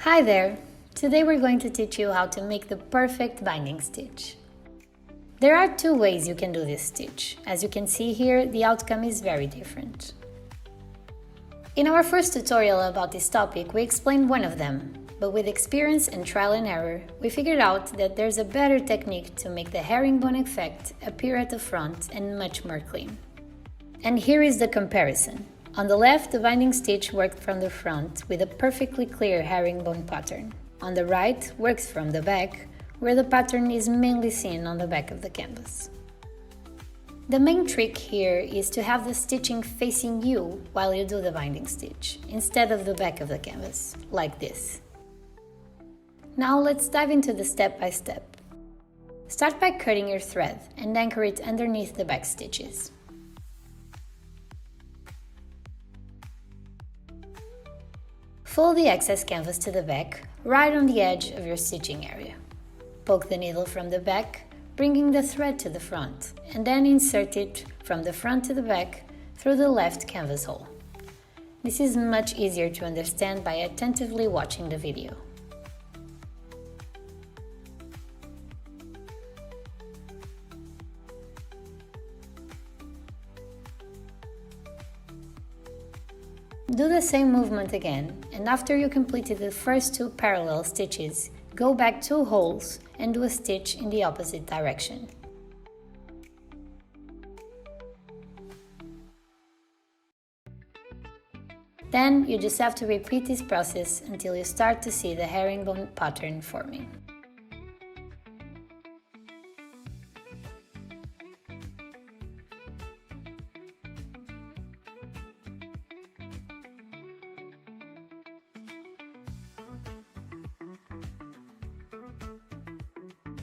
Hi there! Today we're going to teach you how to make the perfect binding stitch. There are two ways you can do this stitch. As you can see here, the outcome is very different. In our first tutorial about this topic, we explained one of them, but with experience and trial and error, we figured out that there's a better technique to make the herringbone effect appear at the front and much more clean. And here is the comparison. On the left, the binding stitch worked from the front with a perfectly clear herringbone pattern. On the right, works from the back, where the pattern is mainly seen on the back of the canvas. The main trick here is to have the stitching facing you while you do the binding stitch, instead of the back of the canvas, like this. Now let's dive into the step-by-step. Start by cutting your thread and anchor it underneath the back stitches. Fold the excess canvas to the back, right on the edge of your stitching area. Poke the needle from the back, bringing the thread to the front, and then insert it from the front to the back through the left canvas hole. This is much easier to understand by attentively watching the video. Do the same movement again, and after you completed the first two parallel stitches, go back 2 holes and do a stitch in the opposite direction. Then you just have to repeat this process until you start to see the herringbone pattern forming.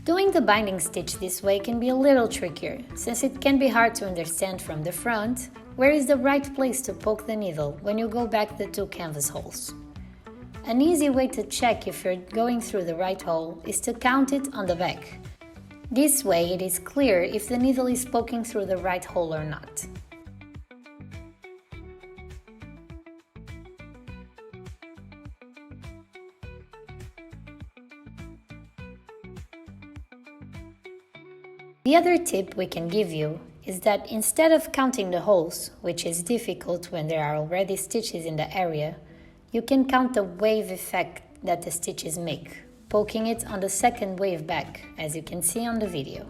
Doing the binding stitch this way can be a little trickier, since it can be hard to understand from the front where is the right place to poke the needle when you go back the 2 canvas holes. An easy way to check if you're going through the right hole is to count it on the back. This way it is clear if the needle is poking through the right hole or not. The other tip we can give you is that instead of counting the holes, which is difficult when there are already stitches in the area, you can count the wave effect that the stitches make, poking it on the second wave back, as you can see on the video.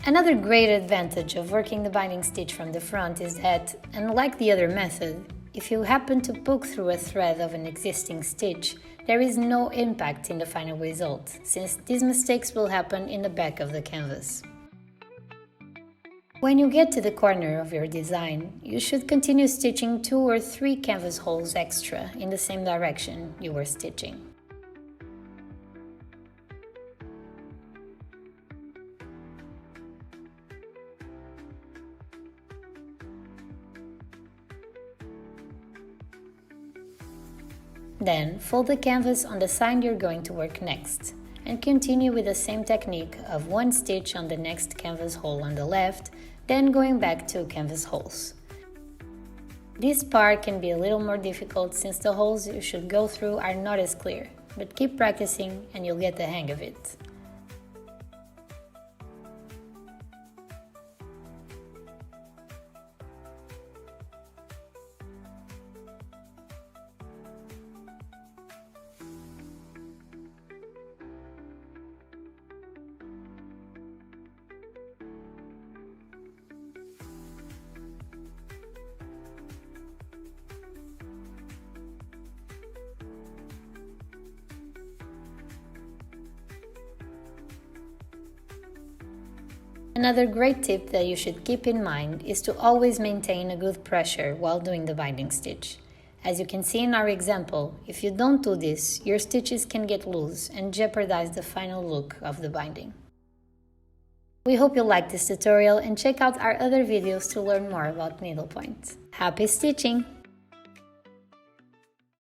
Another great advantage of working the binding stitch from the front is that, unlike the other method, if you happen to poke through a thread of an existing stitch, there is no impact in the final result, since these mistakes will happen in the back of the canvas. When you get to the corner of your design, you should continue stitching 2 or 3 canvas holes extra in the same direction you were stitching. Then, fold the canvas on the side you're going to work next, and continue with the same technique of 1 stitch on the next canvas hole on the left, then going back 2 canvas holes. This part can be a little more difficult since the holes you should go through are not as clear, but keep practicing and you'll get the hang of it. Another great tip that you should keep in mind is to always maintain a good pressure while doing the binding stitch. As you can see in our example, if you don't do this, your stitches can get loose and jeopardize the final look of the binding. We hope you liked this tutorial and check out our other videos to learn more about needlepoint. Happy stitching!